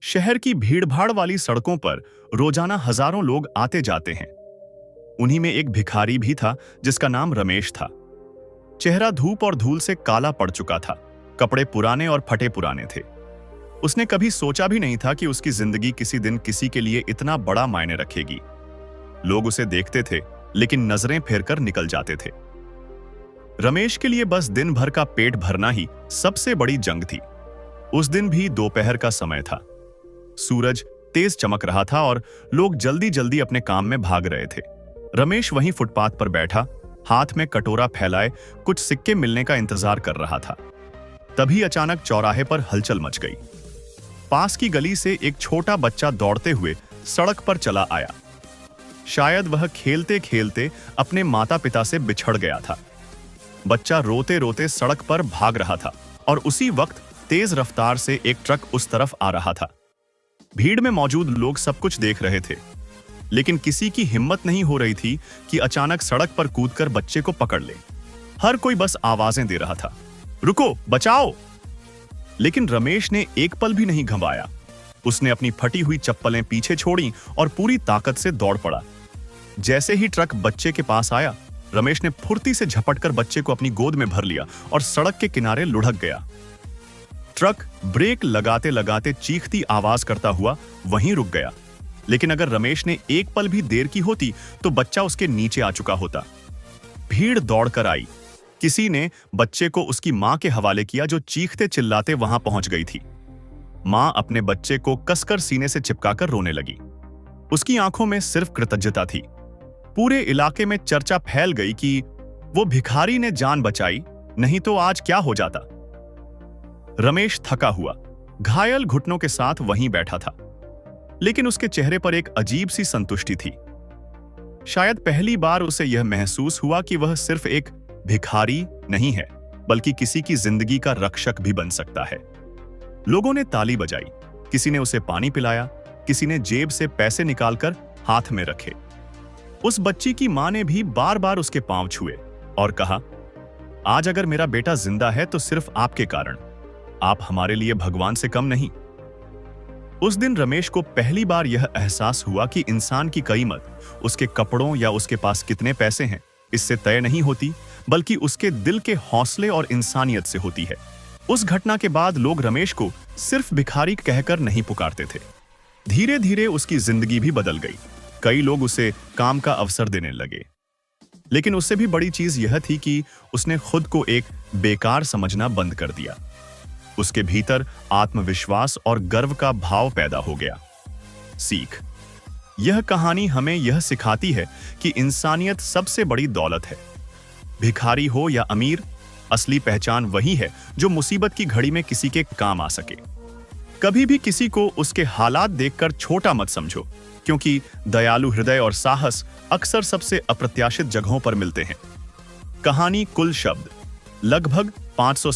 शहर की भीड़भाड़ वाली सड़कों पर रोजाना हजारों लोग आते जाते हैं। उन्हीं में एक भिखारी भी था जिसका नाम रमेश था। चेहरा धूप और धूल से काला पड़ चुका था, कपड़े पुराने और फटे पुराने थे। उसने कभी सोचा भी नहीं था कि उसकी जिंदगी किसी दिन किसी के लिए इतना बड़ा मायने रखेगी। लोग उसे देखते थे लेकिन नजरें फेरकर निकल जाते थे। रमेश के लिए बस दिन भर का पेट भरना ही सबसे बड़ी जंग थी। उस दिन भी दोपहर का समय था। सूरज तेज चमक रहा था और लोग जल्दी जल्दी अपने काम में भाग रहे थे। रमेश वहीं फुटपाथ पर बैठा, हाथ में कटोरा फैलाए कुछ सिक्के मिलने का इंतजार कर रहा था। तभी अचानक चौराहे पर हलचल मच गई। पास की गली से एक छोटा बच्चा दौड़ते हुए सड़क पर चला आया। शायद वह खेलते खेलते अपने माता पिता से बिछड़ गया था। बच्चा रोते रोते सड़क पर भाग रहा था और उसी वक्त तेज रफ्तार से एक ट्रक उस तरफ आ रहा था। भीड़ में मौजूद लोग सब कुछ देख रहे थे, लेकिन किसी की हिम्मत नहीं हो रही थी कि अचानक सड़क पर कूदकर बच्चे को पकड़ ले। हर कोई बस आवाजें दे रहा था, रुको, बचाओ। लेकिन रमेश ने एक पल भी नहीं घबराया। उसने अपनी फटी हुई चप्पलें पीछे छोड़ी और पूरी ताकत से दौड़ पड़ा। जैसे ही ट्रक बच्चे के पास आया, रमेश ने फुर्ती से झपटकर बच्चे को अपनी गोद में भर लिया और सड़क के किनारे लुढ़क गया। ट्रक ब्रेक लगाते लगाते चीखती आवाज करता हुआ वहीं रुक गया, लेकिन अगर रमेश ने एक पल भी देर की होती तो बच्चा उसके नीचे आ चुका होता। भीड़ दौड़कर आई। किसी ने बच्चे को उसकी मां के हवाले किया जो चीखते चिल्लाते वहां पहुंच गई थी। मां अपने बच्चे को कसकर सीने से चिपकाकर रोने लगी। उसकी आंखों में सिर्फ कृतज्ञता थी। पूरे इलाके में चर्चा फैल गई कि वो भिखारी ने जान बचाई, नहीं तो आज क्या हो जाता। रमेश थका हुआ, घायल घुटनों के साथ वहीं बैठा था, लेकिन उसके चेहरे पर एक अजीब सी संतुष्टि थी। शायद पहली बार उसे यह महसूस हुआ कि वह सिर्फ एक भिखारी नहीं है, बल्कि किसी की जिंदगी का रक्षक भी बन सकता है। लोगों ने ताली बजाई, किसी ने उसे पानी पिलाया, किसी ने जेब से पैसे निकालकर हाथ में रखे। उस बच्ची की मां ने भी बार बार उसके पांव छुए और कहा, आज अगर मेरा बेटा जिंदा है तो सिर्फ आपके कारण। आप हमारे लिए भगवान से कम नहीं। उस दिन रमेश को पहली बार यह एहसास हुआ कि इंसान की कीमत उसके कपड़ों या उसके पास कितने पैसे हैं इससे तय नहीं होती, बल्कि उसके दिल के हौसले और इंसानियत से होती है। उस घटना के बाद लोग रमेश को सिर्फ भिखारी कहकर नहीं पुकारते थे। धीरे धीरे उसकी जिंदगी भी बदल गई। कई लोग उसे काम का अवसर देने लगे, लेकिन उससे भी बड़ी चीज यह थी कि उसने खुद को एक बेकार समझना बंद कर दिया। उसके भीतर आत्मविश्वास और गर्व का भाव पैदा हो गया। सीख: यह कहानी हमें यह सिखाती है कि इंसानियत सबसे बड़ी दौलत है। भिखारी हो या अमीर, असली पहचान वही है जो मुसीबत की घड़ी में किसी के काम आ सके। कभी भी किसी को उसके हालात देखकर छोटा मत समझो, क्योंकि दयालु हृदय और साहस अक्सर सबसे अप्रत्याशित जगहों पर मिलते हैं। कहानी कुल शब्द लगभग 500